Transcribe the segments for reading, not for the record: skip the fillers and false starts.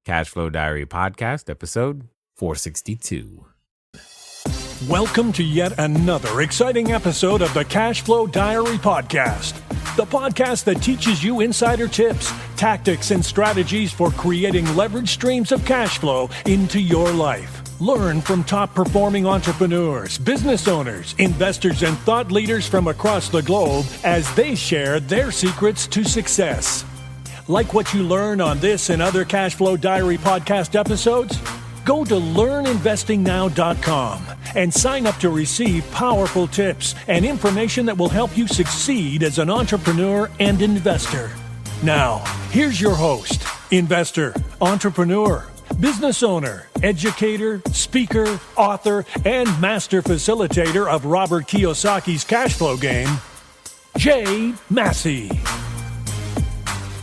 Cashflow Diary podcast, episode 462. Welcome to yet another exciting episode of the Cashflow Diary podcast, the podcast that teaches you insider tips, tactics, and strategies for creating leverage streams of cash flow into your life. Learn from top-performing entrepreneurs, business owners, investors, and thought leaders from across the globe as they share their secrets to success. Like what you learn on this and other Cashflow Diary podcast episodes? Go to learninvestingnow.com and sign up to receive powerful tips and information that will help you succeed as an entrepreneur and investor. Now, here's your host, investor, entrepreneur, business owner, educator, speaker, author, and master facilitator of Robert Kiyosaki's cash flow game, Jay Massey.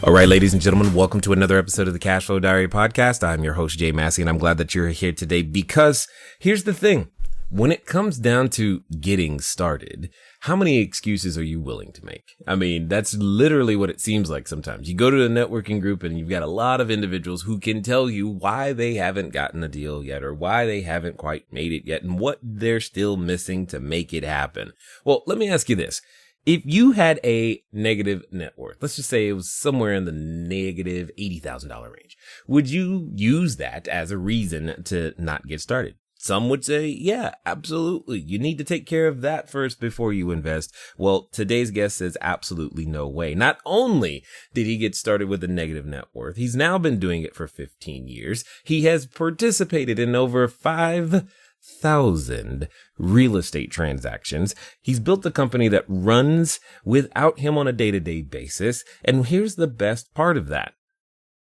All right, ladies and gentlemen, welcome to another episode of the Cashflow Diary podcast. I'm your host, Jay Massey, and I'm glad that you're here today because here's the thing. When it comes down to getting started, how many excuses are you willing to make? I mean, that's literally what it seems like sometimes. You go to a networking group and you've got a lot of individuals who can tell you why they haven't gotten a deal yet or why they haven't quite made it yet and what they're still missing to make it happen. Well, let me ask you this. If you had a negative net worth, let's just say it was somewhere in the negative $80,000 range, would you use that as a reason to not get started? Some would say, yeah, absolutely. You need to take care of that first before you invest. Well, today's guest says absolutely no way. Not only did he get started with a negative net worth, he's now been doing it for 15 years. He has participated in over 5,000 real estate transactions. He's built a company that runs without him on a day-to-day basis. And here's the best part of that.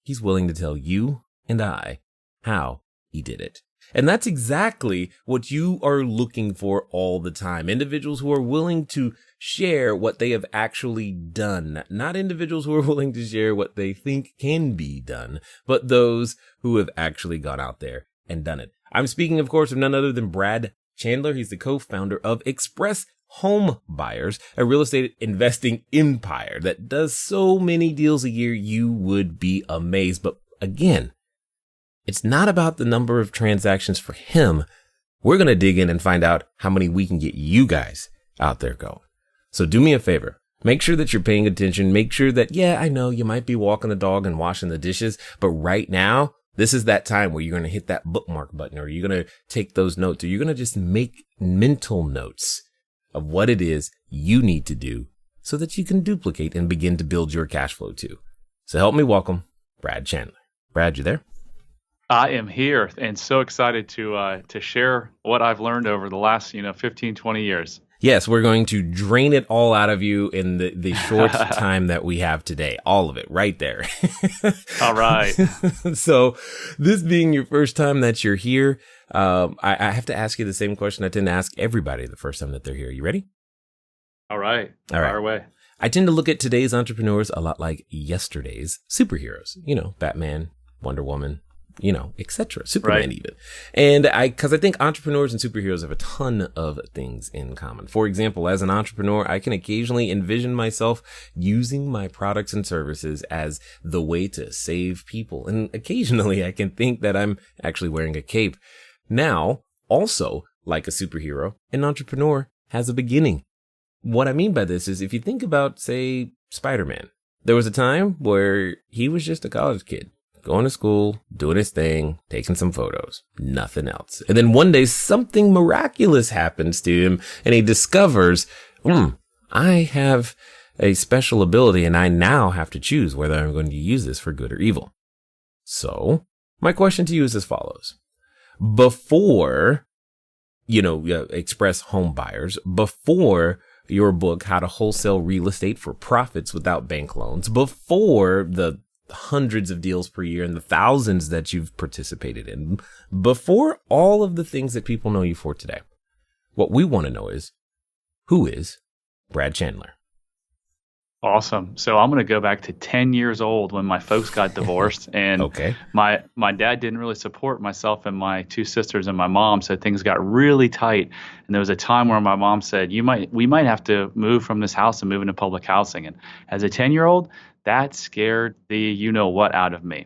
He's willing to tell you and I how he did it. And that's exactly what you are looking for all the time. Individuals who are willing to share what they have actually done, not individuals who are willing to share what they think can be done, but those who have actually gone out there and done it. I'm speaking, of course, of none other than Brad Chandler. He's the co-founder of Express Homebuyers, a real estate investing empire that does so many deals a year you would be amazed. But again, it's not about the number of transactions for him. We're going to dig in and find out how many we can get you guys out there going. So do me a favor. Make sure that you're paying attention. Make sure that, yeah, I know you might be walking the dog and washing the dishes, but right now, this is that time where you're going to hit that bookmark button or you're going to take those notes or you're going to just make mental notes of what it is you need to do so that you can duplicate and begin to build your cash flow too. So help me welcome Brad Chandler. Brad, you there? I am here and so excited to share what I've learned over the last, 15, 20 years. Yes, we're going to drain it all out of you in the short time that we have today. All of it right there. All right. So this being your first time that you're here, I have to ask you the same question I tend to ask everybody the first time that they're here. You ready? All right. All right. Fire away. I tend to look at today's entrepreneurs a lot like yesterday's superheroes. Batman, Wonder Woman, etc. Superman right. even. And because I think entrepreneurs and superheroes have a ton of things in common. For example, as an entrepreneur, I can occasionally envision myself using my products and services as the way to save people. And occasionally I can think that I'm actually wearing a cape. Now, also like a superhero, an entrepreneur has a beginning. What I mean by this is if you think about, say, Spider-Man, there was a time where he was just a college kid. Going to school, doing his thing, taking some photos, nothing else. And then one day something miraculous happens to him and he discovers, I have a special ability and I now have to choose whether I'm going to use this for good or evil. So my question to you is as follows. Before, Express Homebuyers, before your book, How to Wholesale Real Estate for Profits Without Bank Loans, before the hundreds of deals per year and the thousands that you've participated in, before all of the things that people know you for today, what we want to know is, who is Brad Chandler? Awesome. So I'm going to go back to 10 years old when my folks got divorced and Okay. my dad didn't really support myself and my two sisters and my mom. So things got really tight. And there was a time where my mom said, we might have to move from this house and move into public housing. And as a 10-year-old, that scared the you-know-what out of me.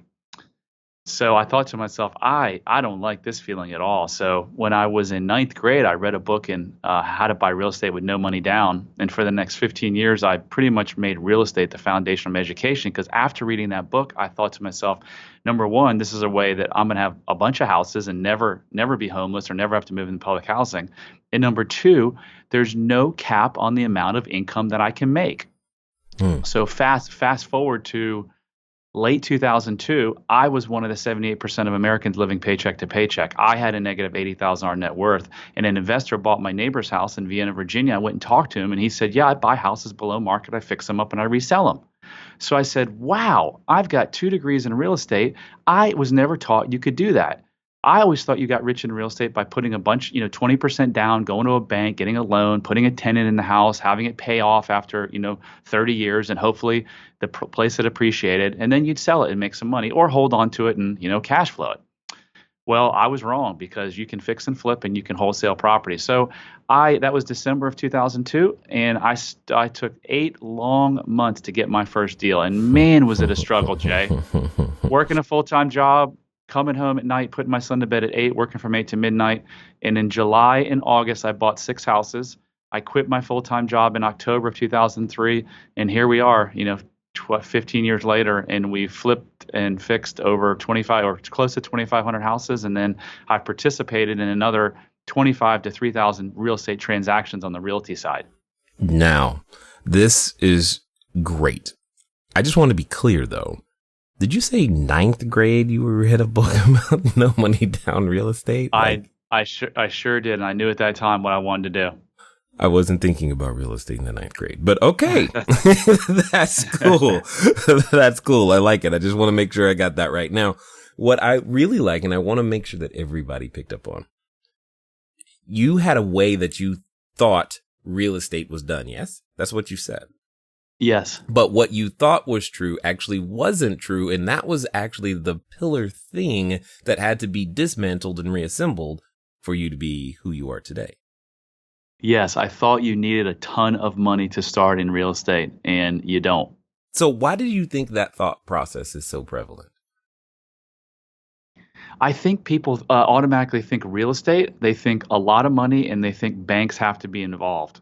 So I thought to myself, I don't like this feeling at all. So when I was in ninth grade, I read a book in how to buy real estate with no money down. And for the next 15 years, I pretty much made real estate the foundation of my education. Because after reading that book, I thought to myself, number one, this is a way that I'm going to have a bunch of houses and never be homeless or never have to move into public housing. And number two, there's no cap on the amount of income that I can make. So fast forward to late 2002, I was one of the 78% of Americans living paycheck to paycheck. I had a negative $80,000 net worth, and an investor bought my neighbor's house in Vienna, Virginia. I went and talked to him, and he said, yeah, I buy houses below market. I fix them up, and I resell them. So I said, wow, I've got 2 degrees in real estate. I was never taught you could do that. I always thought you got rich in real estate by putting a bunch, 20% down, going to a bank, getting a loan, putting a tenant in the house, having it pay off after, 30 years, and hopefully the place had appreciated, and then you'd sell it and make some money or hold on to it and, cash flow it. Well, I was wrong because you can fix and flip and you can wholesale property. So that was December of 2002, and I took 8 long months to get my first deal. And man, was it a struggle, Jay. Working a full-time job, coming home at night, putting my son to bed at 8, working from 8 to midnight. And in July and August, I bought 6 houses. I quit my full-time job in October of 2003. And here we are, 15 years later, and we flipped and fixed over 25 or close to 2,500 houses. And then I participated in another 25 to 3,000 real estate transactions on the realty side. Now, this is great. I just want to be clear, though. Did you say 9th grade you read a book about no money down real estate? I sure did, and I knew at that time what I wanted to do. I wasn't thinking about real estate in the 9th grade, but okay. That's cool. That's cool. I like it. I just want to make sure I got that right. Now, what I really like, and I want to make sure that everybody picked up on, you had a way that you thought real estate was done. Yes? That's what you said. Yes. But what you thought was true actually wasn't true. And that was actually the pillar thing that had to be dismantled and reassembled for you to be who you are today. Yes. I thought you needed a ton of money to start in real estate, and you don't. So why do you think that thought process is so prevalent? I think people automatically think real estate. They think a lot of money, and they think banks have to be involved,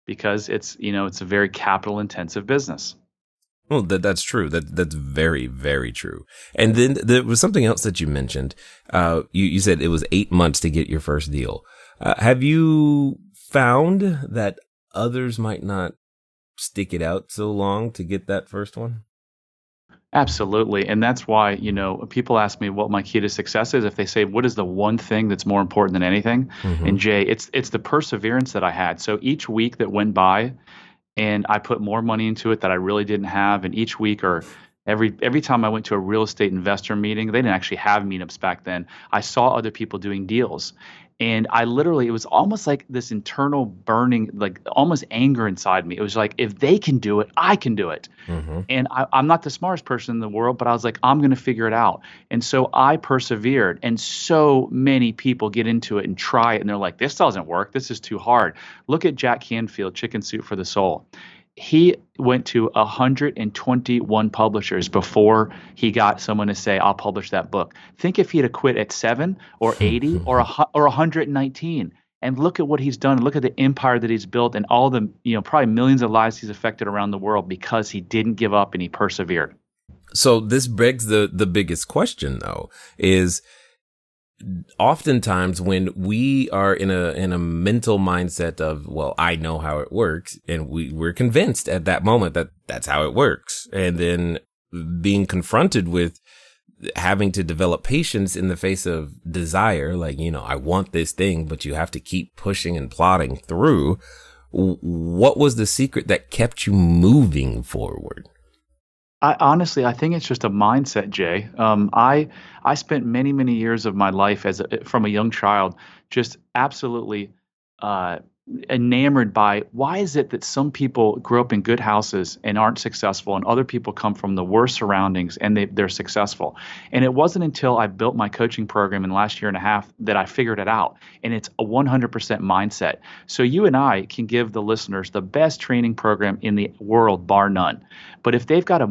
because it's a very capital intensive business. Well, that's true. That's very, very true. And then there was something else that you mentioned. You said it was 8 months to get your first deal. Have you found that others might not stick it out so long to get that first one? Absolutely. And that's why, people ask me what my key to success is. If they say, what is the one thing that's more important than anything? Mm-hmm. And Jay, it's the perseverance that I had. So each week that went by and I put more money into it that I really didn't have. And each week or every time I went to a real estate investor meeting, they didn't actually have meetups back then. I saw other people doing deals. And it was almost like this internal burning, like almost anger inside me. It was like, if they can do it, I can do it. Mm-hmm. And I'm not the smartest person in the world, but I was like, I'm going to figure it out. And so I persevered. And so many people get into it and try it. And they're like, this doesn't work. This is too hard. Look at Jack Canfield, Chicken Soup for the Soul. He went to 121 publishers before he got someone to say, I'll publish that book. Think if he had quit at 7 or 80 or 119. And look at what he's done. Look at the empire that he's built and all the, probably millions of lives he's affected around the world because he didn't give up and he persevered. So this begs the biggest question, though, is oftentimes when we are in a mental mindset of, well, I know how it works, and we're convinced at that moment that that's how it works. And then being confronted with having to develop patience in the face of desire, like, I want this thing, but you have to keep pushing and plodding through. What was the secret that kept you moving forward? I think it's just a mindset, Jay. I spent many, many years of my life from a young child just absolutely enamored by why is it that some people grew up in good houses and aren't successful, and other people come from the worst surroundings and they're successful. And it wasn't until I built my coaching program in the last year and a half that I figured it out. And it's a 100% mindset. So you and I can give the listeners the best training program in the world, bar none. But if they've got a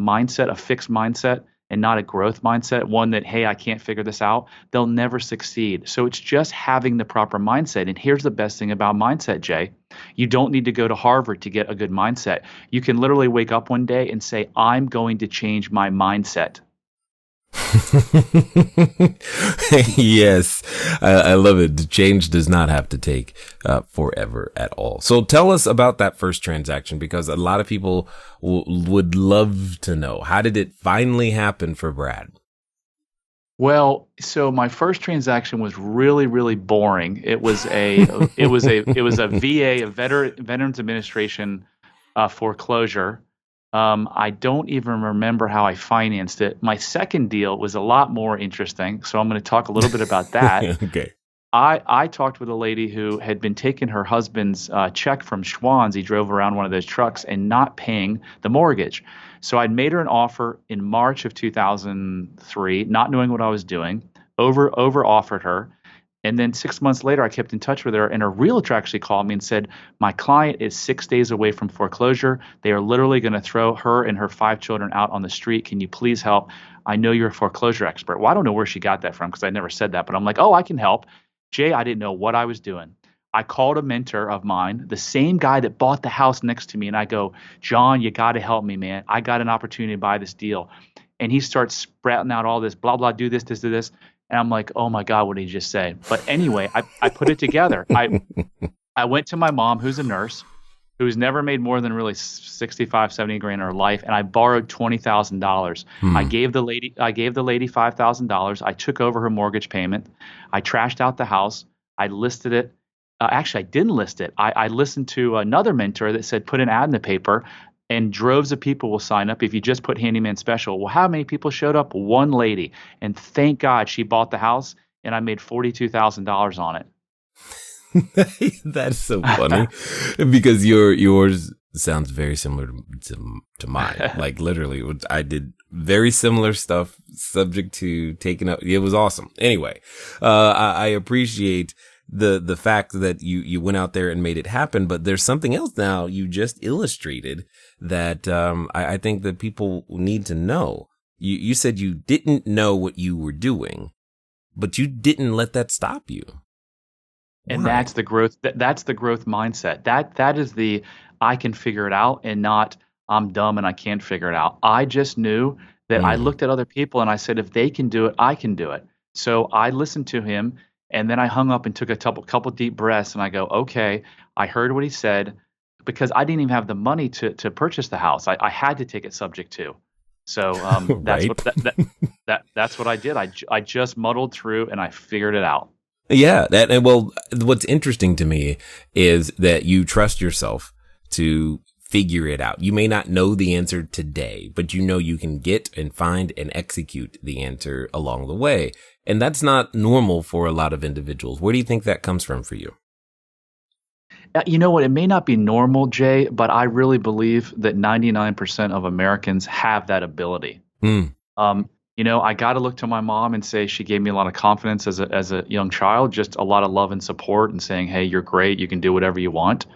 fixed mindset, and not a growth mindset, one that, hey, I can't figure this out, they'll never succeed. So it's just having the proper mindset. And here's the best thing about mindset, Jay. You don't need to go to Harvard to get a good mindset. You can literally wake up one day and say, I'm going to change my mindset. Yes, I love it. The change does not have to take forever at all. So tell us about that first transaction, because a lot of people would love to know, how did it finally happen for Brad? Well, so my first transaction was really, really boring. It was a VA, a Veterans Administration foreclosure. I don't even remember how I financed it. My second deal was a lot more interesting, so I'm going to talk a little bit about that. Okay. I talked with a lady who had been taking her husband's check from Schwann's. He drove around one of those trucks and not paying the mortgage. So I'd made her an offer in March of 2003, not knowing what I was doing, over offered her. And then 6 months later, I kept in touch with her, and her realtor actually called me and said, my client is 6 days away from foreclosure. They are literally going to throw her and her 5 children out on the street. Can you please help? I know you're a foreclosure expert. Well, I don't know where she got that from, because I never said that, but I'm like, oh, I can help. Jay, I didn't know what I was doing. I called a mentor of mine, the same guy that bought the house next to me, and I go, John, you got to help me, man. I got an opportunity to buy this deal. And he starts sprouting out all this, blah, blah, do this, do this. And I'm like, oh my God, what did he just say? But anyway, I put it together. I went to my mom, who's a nurse, who's never made more than really 65, 70 grand in her life. And I borrowed $20,000. I gave the lady $5,000. I took over her mortgage payment. I trashed out the house. I listed it. Actually, I didn't list it. I listened to another mentor that said, put an ad in the paper, and droves of people will sign up if you just put handyman special. Well, how many people showed up? One lady. And thank God she bought the house, and I made $42,000 on it. That's so funny, because yours sounds very similar to mine. Like literally, I did very similar stuff, subject to taking up. It was awesome. Anyway, I appreciate the fact that you went out there and made it happen. But there's something else now you just illustrated that I think that people need to know. You said you didn't know what you were doing, but you didn't let that stop you. And that's the growth. That's the growth mindset. That is the I can figure it out, and not I'm dumb and I can't figure it out. I just knew that I looked at other people and I said, if they can do it, I can do it. So I listened to him, and then I hung up and took a couple deep breaths, and I go, okay, I heard what he said, because I didn't even have the money to purchase the house. I had to take it subject to. So that's that's what I did. I just muddled through and I figured it out. Yeah, well, what's interesting to me is that you trust yourself to figure it out. You may not know the answer today, but you know you can get and find and execute the answer along the way. And that's not normal for a lot of individuals. Where do you think that comes from for you? You know what? It may not be normal, Jay, but I really believe that 99% of Americans have that ability. I got to look to my mom and say she gave me a lot of confidence as a young child, just a lot of love and support, and saying, hey, you're great. You can do whatever you want.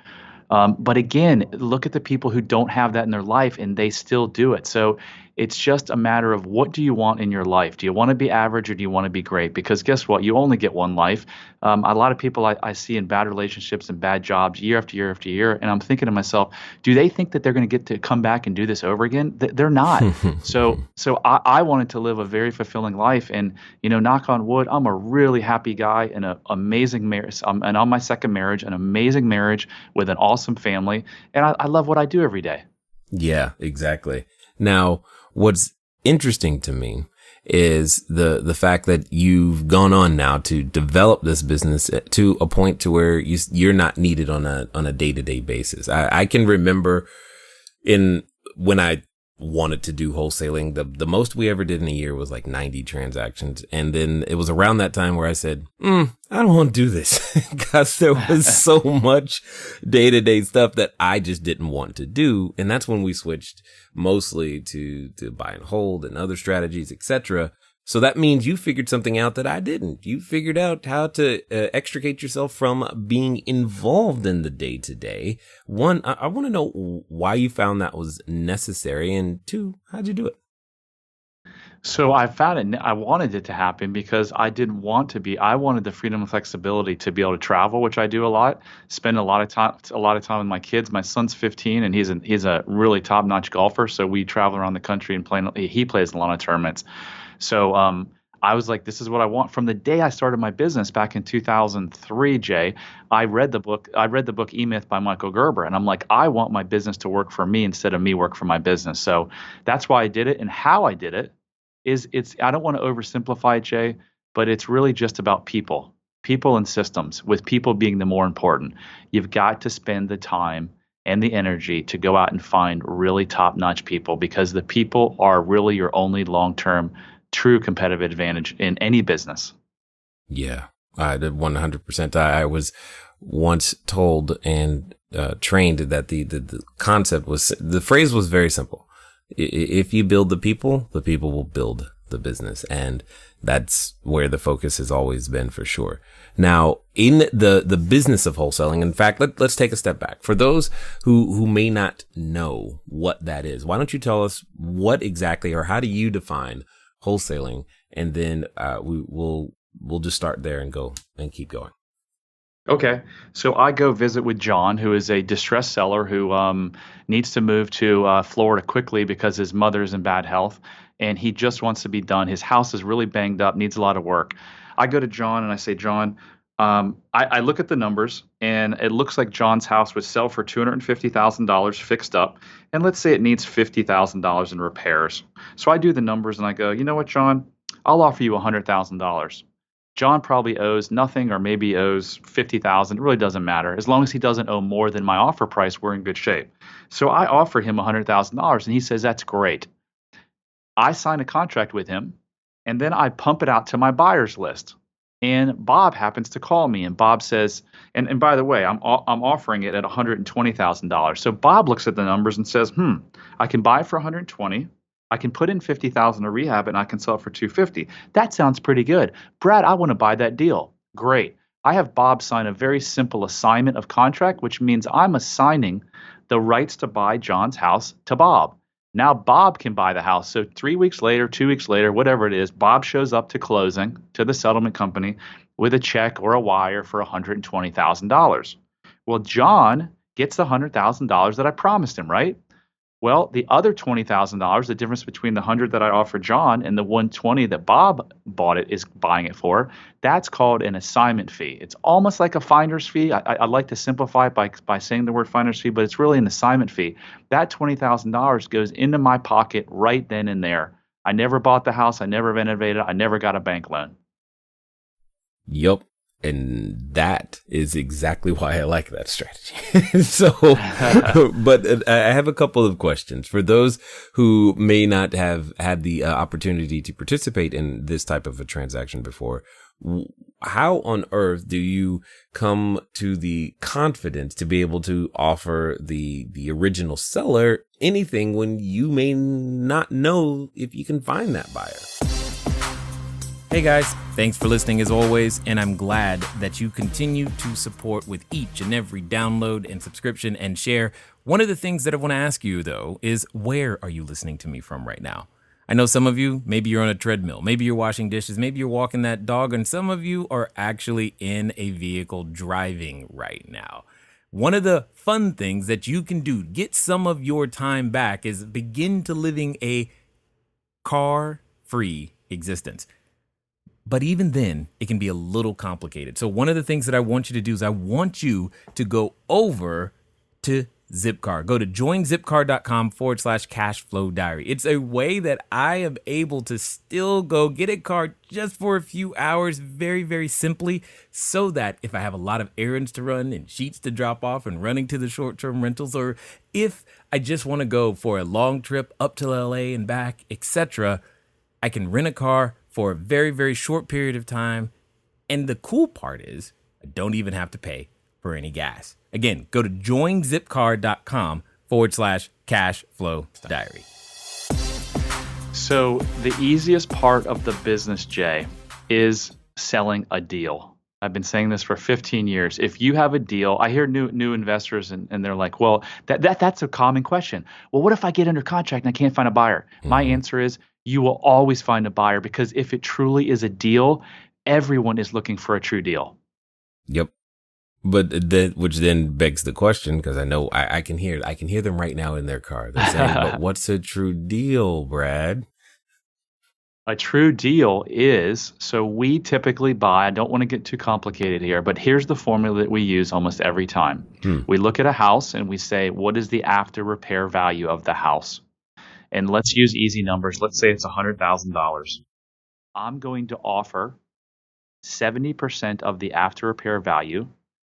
But again, look at the people who don't have that in their life, and they still do it. So it's just a matter of, what do you want in your life? Do you want to be average, or do you want to be great? Because guess what? You only get one life. A lot of people I see in bad relationships and bad jobs year after year after year. And I'm thinking to myself, do they think that they're going to get to come back and do this over again? They're not. So I wanted to live a very fulfilling life. And, knock on wood, I'm a really happy guy in an amazing marriage. And on my second marriage, an amazing marriage with an awesome family. And I love what I do every day. Yeah, exactly. Now, what's interesting to me is the fact that you've gone on now to develop this business to a point to where you're not needed on a day-to-day basis. I can remember when I wanted to do wholesaling, the most we ever did in a year was like 90 transactions. And then it was around that time where I said, I don't want to do this, because there was so much day-to-day stuff that I just didn't want to do. And that's when we switched mostly to buy and hold and other strategies, etc. So that means you figured something out that I didn't. You figured out how to extricate yourself from being involved in the day-to-day. One, I want to know why you found that was necessary. And two, how'd you do it? So I found it. I wanted it to happen because I didn't want to be. I wanted the freedom and flexibility to be able to travel, which I do a lot. Spend a lot of time with my kids. My son's 15, and he's a really top-notch golfer. So we travel around the country and play. He plays in a lot of tournaments. So I was like, this is what I want. From the day I started my business back in 2003, Jay, I read the book. I read the book E-Myth by Michael Gerber, and I'm like, I want my business to work for me instead of me work for my business. So that's why I did it, and how I did it is it's I don't want to oversimplify it, Jay, but it's really just about people and systems, with people being the more important. You've got to spend the time and the energy to go out and find really top-notch people, because the people are really your only long-term true competitive advantage in any business. Yeah, I did 100%. I was once told and trained that the concept was, the phrase was very simple. If you build the people will build the business. And that's where the focus has always been, for sure. Now, in the business of wholesaling, in fact, let's take a step back. For those who may not know what that is, why don't you tell us what exactly, or how do you define wholesaling? And then we'll just start there and go and keep going. Okay. So I go visit with John, who is a distressed seller who needs to move to Florida quickly because his mother's in bad health, and he just wants to be done. His house is really banged up, needs a lot of work. I go to John and I say, John, I look at the numbers, and it looks like John's house would sell for $250,000 fixed up. And let's say it needs $50,000 in repairs. So I do the numbers and I go, you know what, John, I'll offer you $100,000. John probably owes nothing, or maybe owes 50,000. It really doesn't matter. As long as he doesn't owe more than my offer price, we're in good shape. So I offer him $100,000, and he says, that's great. I sign a contract with him, and then I pump it out to my buyers list. And Bob happens to call me, and Bob says, and by the way, I'm offering it at $120,000. So Bob looks at the numbers and says, I can buy it for 120. I can put in 50,000 to rehab it, and I can sell it for 250. That sounds pretty good. Brad, I want to buy that deal. Great. I have Bob sign a very simple assignment of contract, which means I'm assigning the rights to buy John's house to Bob. Now Bob can buy the house. So 3 weeks later, 2 weeks later, whatever it is, Bob shows up to closing, to the settlement company, with a check or a wire for $120,000. Well, John gets the $100,000 that I promised him, right? Well, the other $20,000, the difference between the 100 that I offered John and the 120 that Bob bought it, is buying it for, that's called an assignment fee. It's almost like a finder's fee. I like to simplify it by saying the word finder's fee, but it's really an assignment fee. That $20,000 goes into my pocket right then and there. I never bought the house. I never renovated it. I never got a bank loan. Yup. And that is exactly why I like that strategy. But I have a couple of questions for those who may not have had the opportunity to participate in this type of a transaction before. How on earth do you come to the confidence to be able to offer the original seller anything when you may not know if you can find that buyer? Hey guys, thanks for listening as always, and I'm glad that you continue to support with each and every download and subscription and share. One of the things that I want to ask you though is, where are you listening to me from right now? I know some of you, maybe you're on a treadmill, maybe you're washing dishes, maybe you're walking that dog, and some of you are actually in a vehicle driving right now. One of the fun things that you can do to get some of your time back is begin to living a car-free existence. But even then, it can be a little complicated. So one of the things that I want you to do is I want you to go over to Zipcar. Go to joinzipcar.com/cashflow diary. It's a way that I am able to still go get a car just for a few hours, very, very simply, so that if I have a lot of errands to run and sheets to drop off and running to the short-term rentals, or if I just want to go for a long trip up to LA and back, etc., I can rent a car for a very, very short period of time. And the cool part is I don't even have to pay for any gas. Again, go to joinzipcar.com/cashflow diary. So the easiest part of the business, Jay, is selling a deal. I've been saying this for 15 years. If you have a deal, I hear new investors and they're like, well, that's a common question. Well, what if I get under contract and I can't find a buyer? My answer is, you will always find a buyer, because if it truly is a deal, everyone is looking for a true deal. Yep. But that, which then begs the question, because I know I can hear them right now in their car. They're saying, "But what's a true deal, Brad?" A true deal is, so we typically buy, I don't want to get too complicated here, but here's the formula that we use almost every time. We look at a house and we say, what is the after repair value of the house? And let's use easy numbers. Let's say it's $100,000. I'm going to offer 70% of the after repair value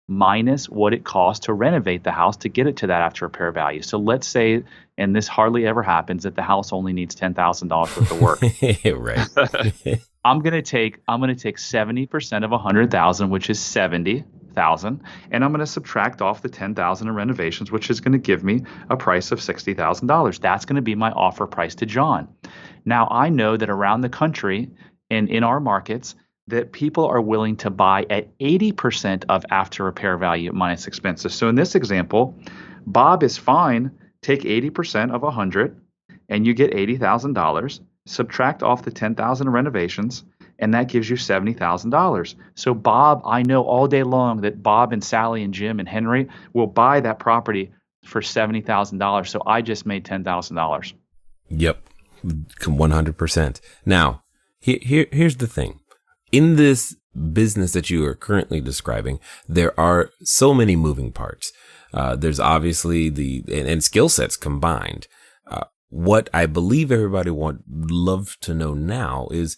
minus what it costs to renovate the house to get it to that after repair value. So let's say, and this hardly ever happens, that the house only needs $10,000 worth of work. Right. I'm going to take 70% of 100,000, which is 70,000, and I'm going to subtract off the 10,000 in renovations, which is going to give me a price of $60,000. That's going to be my offer price to John. Now, I know that around the country and in our markets, that people are willing to buy at 80% of after repair value minus expenses. So in this example, Bob is fine. Take 80% of 100 and you get $80,000. Subtract off the 10,000 in renovations, and that gives you $70,000. So Bob, I know all day long that Bob and Sally and Jim and Henry will buy that property for $70,000. So I just made $10,000. Yep. 100%. Now, here's the thing. In this business that you are currently describing, there are so many moving parts. There's obviously and skill sets combined. What I believe everybody would love to know now is,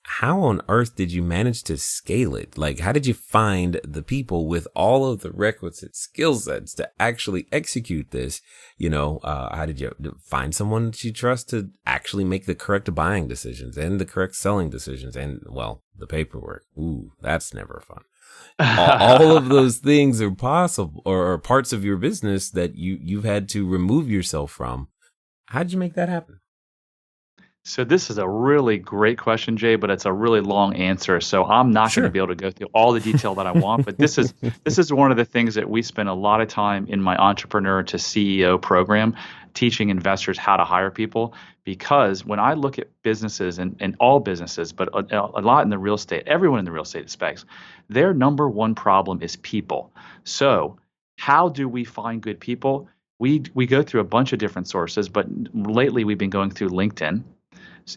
how on earth did you manage to scale it? Like, how did you find the people with all of the requisite skill sets to actually execute this? How did you find someone that you trust to actually make the correct buying decisions and the correct selling decisions and, well, the paperwork? Ooh, that's never fun. All of those things are possible, or parts of your business that you've had to remove yourself from. How did you make that happen? So this is a really great question, Jay, but it's a really long answer. So I'm not going to be able to go through all the detail that I want. But this is one of the things that we spend a lot of time in my Entrepreneur to CEO program, teaching investors how to hire people. Because when I look at businesses and all businesses, but a lot in the real estate, everyone in the real estate space, their number one problem is people. So how do we find good people? We go through a bunch of different sources, but lately we've been going through LinkedIn,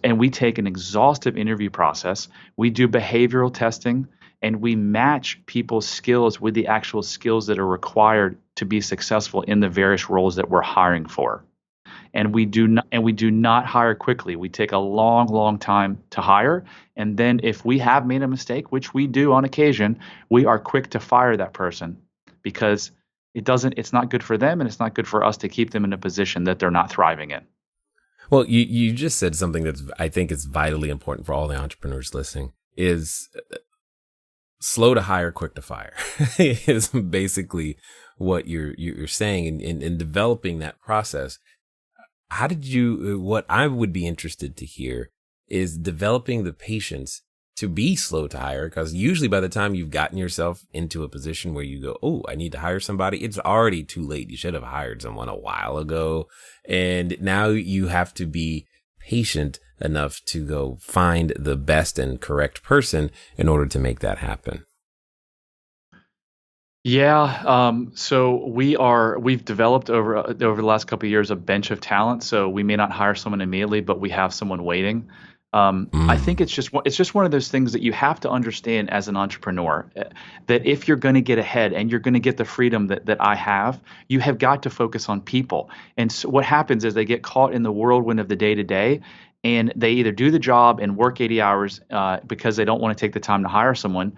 and we take an exhaustive interview process. We do behavioral testing, and we match people's skills with the actual skills that are required to be successful in the various roles that we're hiring for. And we do not hire quickly. We take a long, long time to hire, and then if we have made a mistake, which we do on occasion, we are quick to fire that person, because it's not good for them, and it's not good for us to keep them in a position that they're not thriving in. Well, you just said something that's, I think, is vitally important for all the entrepreneurs listening, is slow to hire, quick to fire is basically what you're saying in developing that process. How did what I would be interested to hear is developing the patience to be slow to hire, because usually by the time you've gotten yourself into a position where you go, oh, I need to hire somebody, it's already too late. You should have hired someone a while ago. And now you have to be patient enough to go find the best and correct person in order to make that happen. Yeah. So we've developed over the last couple of years a bench of talent. So we may not hire someone immediately, but we have someone waiting. I think it's just one of those things that you have to understand as an entrepreneur, that if you're going to get ahead and you're going to get the freedom that I have, you have got to focus on people. And so what happens is they get caught in the whirlwind of the day to day, and they either do the job and work 80 hours because they don't want to take the time to hire someone,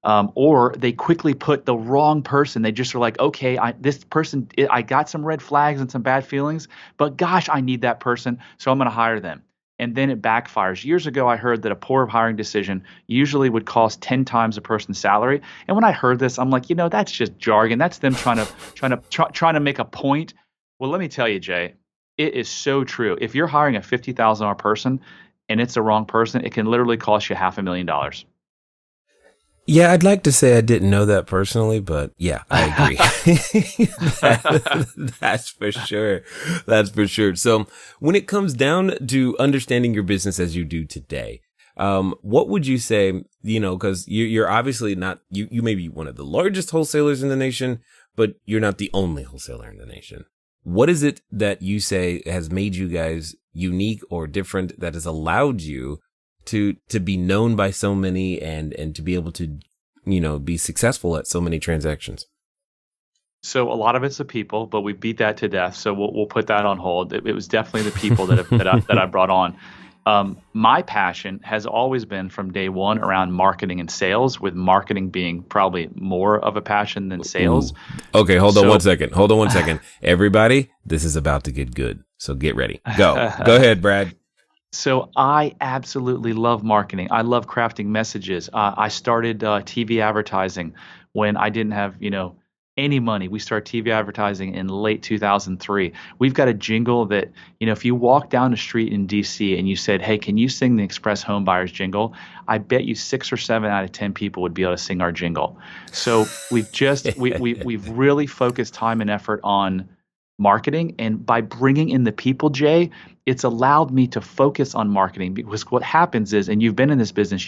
or they quickly put the wrong person. They just are like, okay, this person, I got some red flags and some bad feelings, but gosh, I need that person, so I'm going to hire them. And then it backfires. Years ago, I heard that a poor hiring decision usually would cost 10 times a person's salary. And when I heard this, I'm like, that's just jargon. That's them trying to make a point. Well, let me tell you, Jay, it is so true. If you're hiring a $50,000 person and it's the wrong person, it can literally cost you $500,000. Yeah, I'd like to say I didn't know that personally, but yeah, I agree. That's for sure. That's for sure. So when it comes down to understanding your business as you do today, what would you say, because you're obviously not, you may be one of the largest wholesalers in the nation, but you're not the only wholesaler in the nation. What is it that you say has made you guys unique or different that has allowed you to be known by so many and to be able to, be successful at so many transactions? So a lot of it's the people, but we beat that to death. So we'll put that on hold. It was definitely the people that I brought on. My passion has always been from day one around marketing and sales, with marketing being probably more of a passion than sales. Ooh. Okay, hold on one second. Everybody, this is about to get good. So get ready. Go ahead, Brad. So I absolutely love marketing. I love crafting messages. I started TV advertising when I didn't have, any money. We started TV advertising in late 2003. We've got a jingle that, if you walk down the street in DC and you said, "Hey, can you sing the Express Homebuyers jingle?" I bet you 6 or 7 out of 10 people would be able to sing our jingle. So we've really focused time and effort on marketing, and by bringing in the people, Jay, it's allowed me to focus on marketing, because what happens is, and you've been in this business,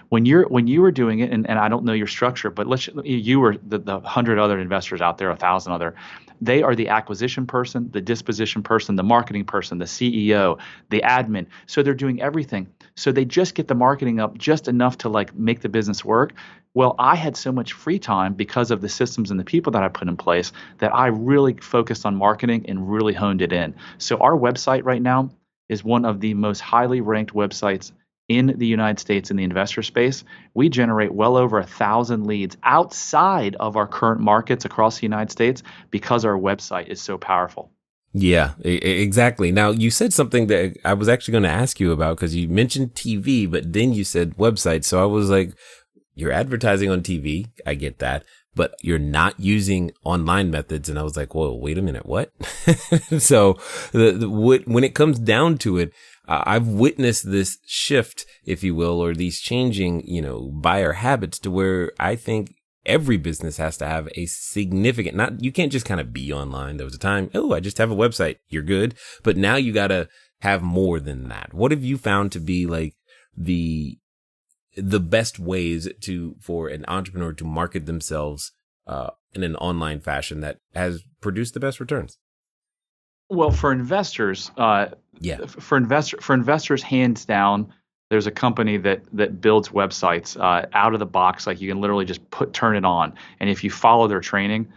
when you were doing it, and I don't know your structure, but you were the 100 other investors out there, 1,000 other, they are the acquisition person, the disposition person, the marketing person, the CEO, the admin. So they're doing everything. So they just get the marketing up just enough to make the business work. Well, I had so much free time because of the systems and the people that I put in place that I really focused on marketing and really honed it in. So our website right now is one of the most highly ranked websites in the United States in the investor space. We generate well over 1,000 leads outside of our current markets across the United States because our website is so powerful. Yeah, exactly. Now, you said something that I was actually going to ask you about, because you mentioned TV, but then you said website. So I was like, you're advertising on TV. I get that, but you're not using online methods. And I was like, whoa, wait a minute. What? So when it comes down to it, I've witnessed this shift, if you will, or these changing, buyer habits, to where I think every business has to have a significant, you can't just kind of be online. There was a time, I just have a website. You're good. But now you got to have more than that. What have you found to be like the best ways for an entrepreneur to market themselves in an online fashion that has produced the best returns? Well, for investors, for investors, hands down, there's a company that builds websites out of the box. Like, you can literally just turn it on, and if you follow their training,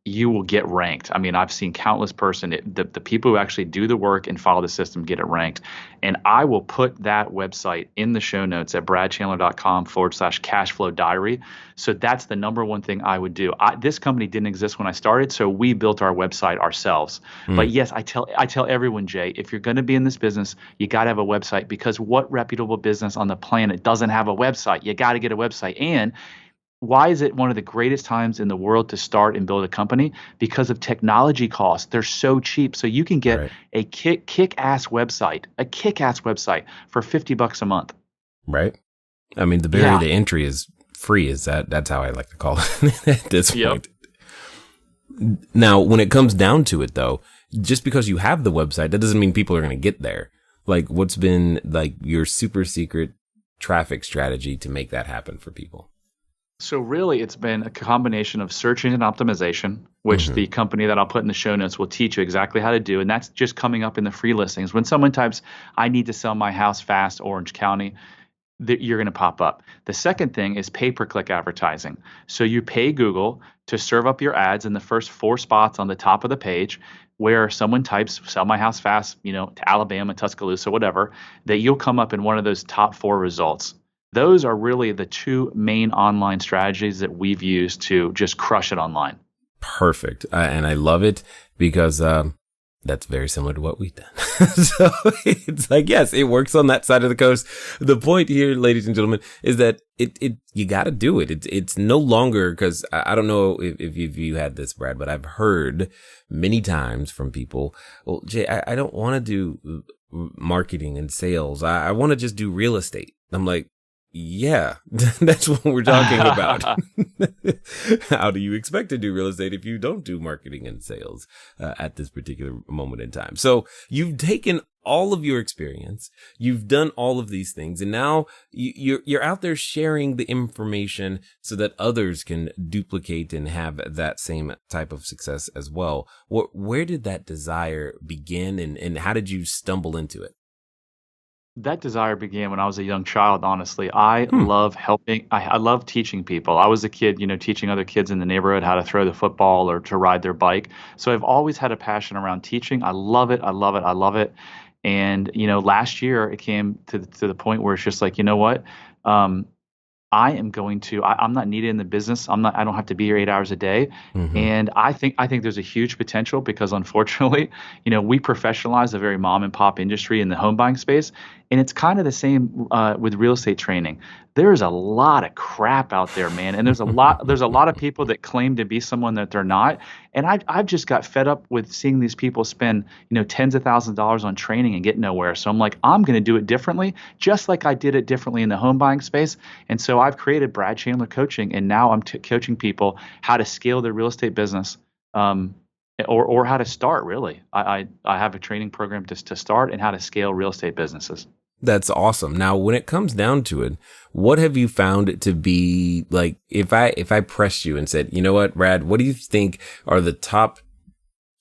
you will get ranked. I mean, I've seen countless the people who actually do the work and follow the system get it ranked. And I will put that website in the show notes at bradchandler.com/Cashflow Diary. So that's the number one thing I would do. This company didn't exist when I started, so we built our website ourselves. But yes, I tell everyone, Jay, if you're going to be in this business, you got to have a website, because what reputable business on the planet doesn't have a website? You got to get a website. And why is it one of the greatest times in the world to start and build a company? Because of technology costs. They're so cheap. So you can get a kick-ass website for $50 a month. Right. I mean, the barrier to entry is free. That's how I like to call it at this point. Now, when it comes down to it, though, just because you have the website, that doesn't mean people are going to get there. Like, what's been like your super secret traffic strategy to make that happen for people? So really, it's been a combination of search engine optimization, which the company that I'll put in the show notes will teach you exactly how to do. And that's just coming up in the free listings. When someone types, "I need to sell my house fast, Orange County," you're going to pop up. The second thing is pay-per-click advertising. So you pay Google to serve up your ads in the first 4 spots on the top of the page, where someone types "sell my house fast," to Alabama, Tuscaloosa, whatever, that you'll come up in one of those top 4 results. Those are really the 2 main online strategies that we've used to just crush it online. Perfect. And I love it, because that's very similar to what we've done. So it's like, yes, it works on that side of the coast. The point here, ladies and gentlemen, is that you got to do it. It's no longer, because I don't know if you had this, Brad, but I've heard many times from people, "Well, Jay, I don't want to do marketing and sales. I want to just do real estate." I'm like, Yeah, that's what we're talking about. How do you expect to do real estate if you don't do marketing and sales at this particular moment in time? So you've taken all of your experience, you've done all of these things, and now you're out there sharing the information so that others can duplicate and have that same type of success as well. Where did that desire begin, and how did you stumble into it? That desire began when I was a young child, honestly. I love helping. I love teaching people. I was a kid, teaching other kids in the neighborhood how to throw the football or to ride their bike. So I've always had a passion around teaching. I love it. I love it. I love it. And, last year it came to the point where it's just like, you know what? I'm not needed in the business. I don't have to be here 8 hours a day. Mm-hmm. And I think there's a huge potential because unfortunately, we professionalize a very mom and pop industry in the home buying space. And it's kind of the same with real estate training. There's a lot of crap out there, man. And there's a lot of people that claim to be someone that they're not. And I've just got fed up with seeing these people spend, tens of thousands of dollars on training and get nowhere. So I'm like, I'm going to do it differently, just like I did it differently in the home buying space. And so I've created Brad Chandler Coaching, and now I'm coaching people how to scale their real estate business, or how to start. Really, I have a training program to start and how to scale real estate businesses. That's awesome. Now, when it comes down to it, what have you found it to be like? If I pressed you and said, you know what, Brad, what do you think are the top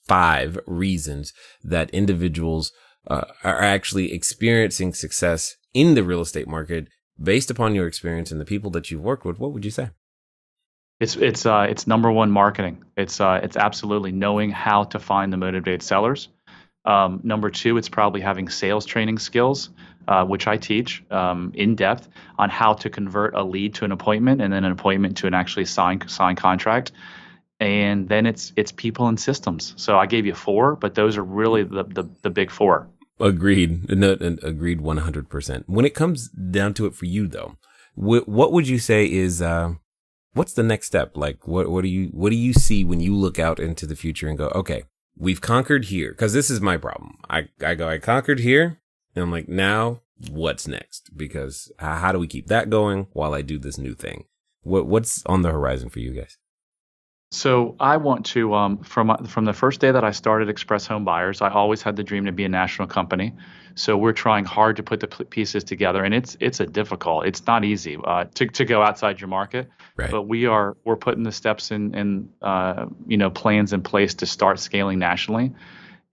5 reasons that individuals are actually experiencing success in the real estate market based upon your experience and the people that you've worked with? What would you say? It's number one, marketing. It's absolutely knowing how to find the motivated sellers. Number 2, it's probably having sales training skills, which I teach in depth on how to convert a lead to an appointment, and then an appointment to an actually signed contract. And then it's people and systems. So I gave you 4, but those are really the big 4. Agreed. No, agreed 100%. When it comes down to it for you, though, what would you say is what's the next step? Like, what do you see when you look out into the future and go, okay, we've conquered here? Because this is my problem. I conquered here, and I'm like, now what's next? Because how do we keep that going while I do this new thing? What's on the horizon for you guys? So I want to, from the first day that I started Express Homebuyers, I always had the dream to be a national company. So we're trying hard to put the pieces together, and it's not easy to go outside your market. Right. But we're putting the steps in plans in place to start scaling nationally.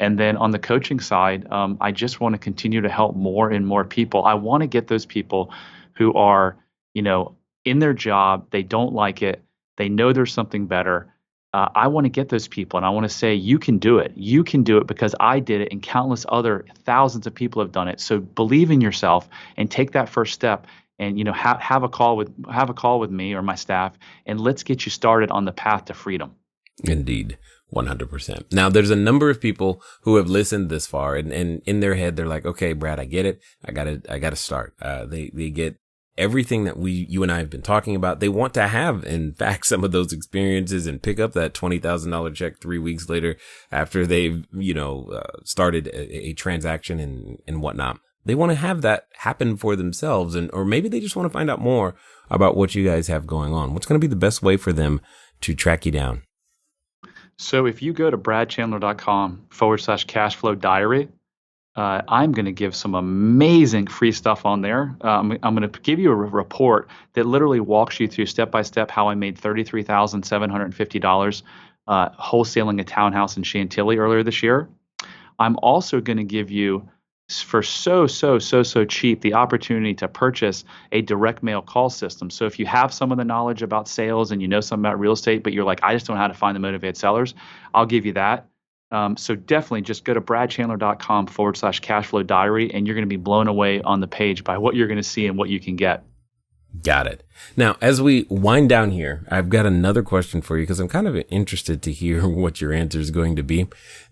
And then on the coaching side, I just want to continue to help more and more people. I want to get those people who are, in their job, they don't like it, they know there's something better. I want to get those people, and I want to say, you can do it. You can do it because I did it, and countless other thousands of people have done it. So believe in yourself and take that first step, and have a call with me or my staff, and let's get you started on the path to freedom. Indeed. 100%. Now, there's a number of people who have listened this far, and in their head, they're like, okay, Brad, I get it. I gotta start. They get everything that you and I have been talking about. They want to have, in fact, some of those experiences and pick up that $20,000 check 3 weeks later after they've, started a transaction and whatnot. They want to have that happen for themselves, or maybe they just want to find out more about what you guys have going on. What's going to be the best way for them to track you down? So if you go to bradchandler.com/cashflow diary, I'm going to give some amazing free stuff on there. I'm going to give you a report that literally walks you through step by step how I made $33,750 wholesaling a townhouse in Chantilly earlier this year. I'm also going to give you, for so cheap, the opportunity to purchase a direct mail call system. So if you have some of the knowledge about sales and you know something about real estate, but you're like, I just don't know how to find the motivated sellers, I'll give you that. So definitely just go to bradchandler.com/cashflow diary, and you're going to be blown away on the page by what you're going to see and what you can get. Got it. Now, as we wind down here, I've got another question for you because I'm kind of interested to hear what your answer is going to be.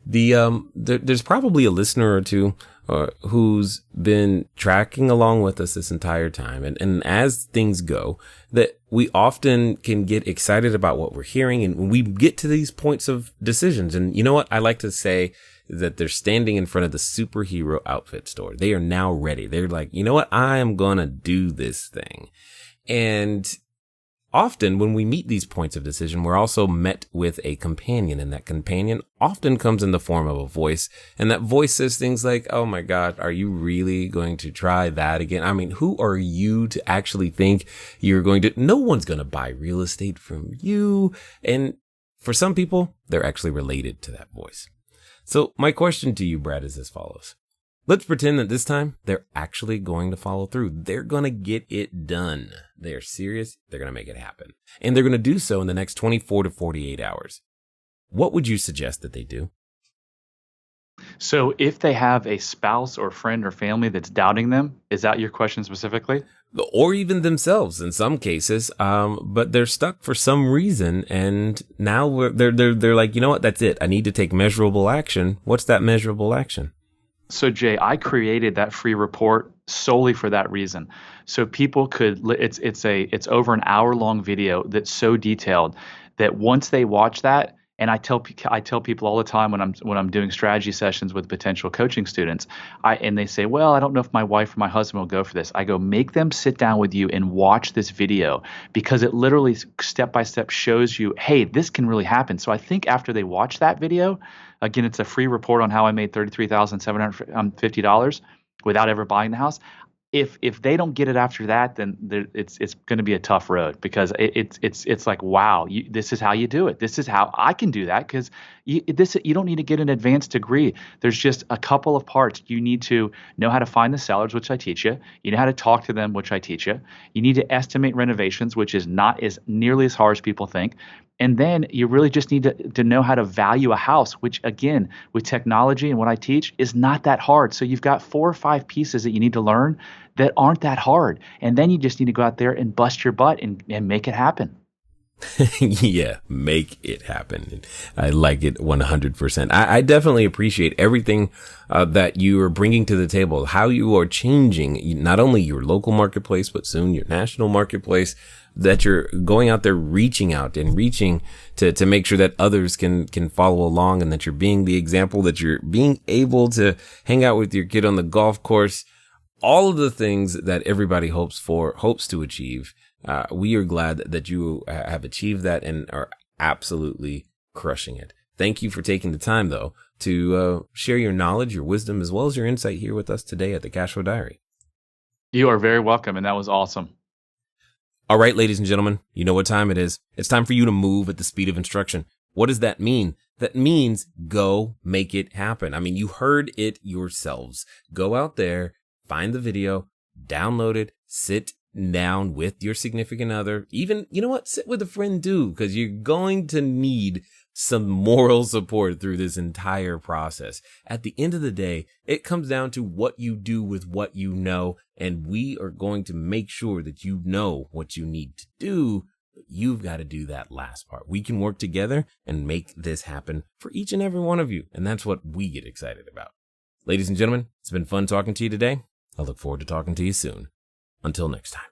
There's probably a listener or two who's been tracking along with us this entire time. And as things go, that we often can get excited about what we're hearing, and when we get to these points of decisions. And you know what I like to say that they're standing in front of the superhero outfit store. They are now ready. They're like, you know what? I am going to do this thing. And often when we meet these points of decision, we're also met with a companion, and that companion often comes in the form of a voice. And that voice says things like, oh my God, are you really going to try that again? I mean, who are you to actually think you're going to, no one's going to buy real estate from you. And for some people, they're actually related to that voice. So my question to you, Brad, is as follows. Let's pretend that this time they're actually going to follow through. They're going to get it done. They're serious. They're going to make it happen. And they're going to do so in the next 24 to 48 hours. What would you suggest that they do? So if they have a spouse or friend or family that's doubting them, is that your question specifically? Or even themselves in some cases, but they're stuck for some reason. And now they're like, you know what? That's it. I need to take measurable action. What's that measurable action? So Jay, I created that free report solely for that reason. So people could, it's over an hour-long video that's so detailed that once they watch that, and I tell people all the time when I'm doing strategy sessions with potential coaching students, and they say, well, I don't know if my wife or my husband will go for this. I go, make them sit down with you and watch this video, because it literally step by step shows you, hey, this can really happen. So I think after they watch that video, again, it's a free report on how I made $33,750 without ever buying the house. If they don't get it after that, then it's going to be a tough road, because it's like, wow, this is how you do it. This is how I can do that, because you don't need to get an advanced degree. There's just a couple of parts. You need to know how to find the sellers, which I teach you. You know how to talk to them, which I teach you. You need to estimate renovations, which is not as nearly as hard as people think. And then you really just need to know how to value a house, which again, with technology and what I teach, is not that hard. So you've got 4 or 5 pieces that you need to learn that aren't that hard. And then you just need to go out there and bust your butt and make it happen. Yeah, make it happen. I like it 100%. I definitely appreciate everything that you are bringing to the table, how you are changing not only your local marketplace, but soon your national marketplace, that you're going out there, reaching out and reaching to make sure that others can follow along, and that you're being the example, that you're being able to hang out with your kid on the golf course, all of the things that everybody hopes to achieve. We are glad that you have achieved that and are absolutely crushing it. Thank you for taking the time, though, to share your knowledge, your wisdom, as well as your insight here with us today at the Cashflow Diary. You are very welcome, and that was awesome. All right, ladies and gentlemen, you know what time it is. It's time for you to move at the speed of instruction. What does that mean? That means go make it happen. I mean, you heard it yourselves. Go out there, find the video, download it, sit down with your significant other. Even, you know what? Sit with a friend too, because you're going to need some moral support through this entire process. At the end of the day, it comes down to what you do with what you know, and we are going to make sure that you know what you need to do. You've got to do that last part. We can work together and make this happen for each and every one of you, and that's what we get excited about. Ladies and gentlemen, it's been fun talking to you today. I look forward to talking to you soon. Until next time.